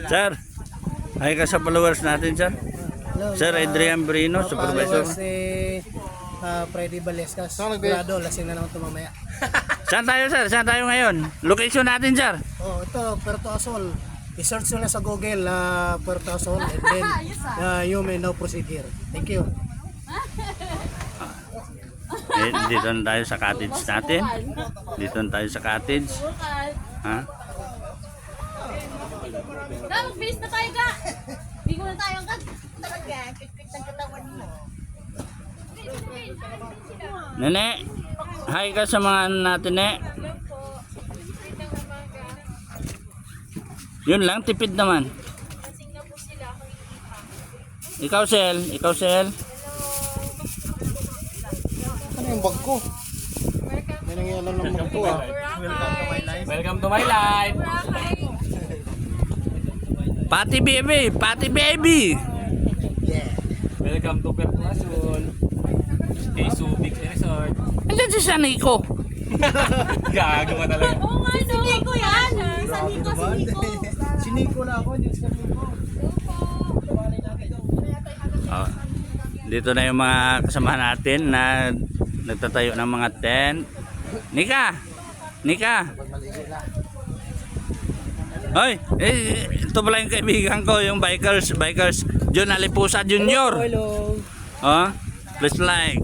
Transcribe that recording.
Sir, ay ka sa followers natin, sir. Hello, Sir Adrian Brino, supervisor. Si Freddy Balescas. Grado, lasing na naman ito mamaya. Saan tayo, sir? Saan tayo ngayon? Location natin, sir. Oh, ito, Puerto Asol. I-search nyo na sa Google Puerto Asol and then you may now proceed here. Thank you. Dito na tayo sa cottage natin. Dito na tayo sa cottage. Ha? Mag-face na tayo ka! Hindi ko na tayo ang talaga. Kikit ng katawan mo. Nene, hi ka sa mga ano natin, ne. Yun lang, tipid naman. Ikaw, Sel. Ikaw, Sel. Ano yung bag ko? May nangyayala ng bag ko Welcome to my life. Pati baby, Pati baby. Yeah. Welcome to Puerto Azul. Kay Subic Resort. Andiyan si Saniko. Gago ka talaga. Oo nga, si Nico yan. Sa Nico, si Nico. Si Nico na ako, hindi si Nico. Oh, dito na yung mga kasamahan natin na nagtatayo ng mga tent. Nika! Nika! Hoy! Ito pala yung kaibigan ko, yung bikers. John Alipusa Jr. Hello. Oh, please like.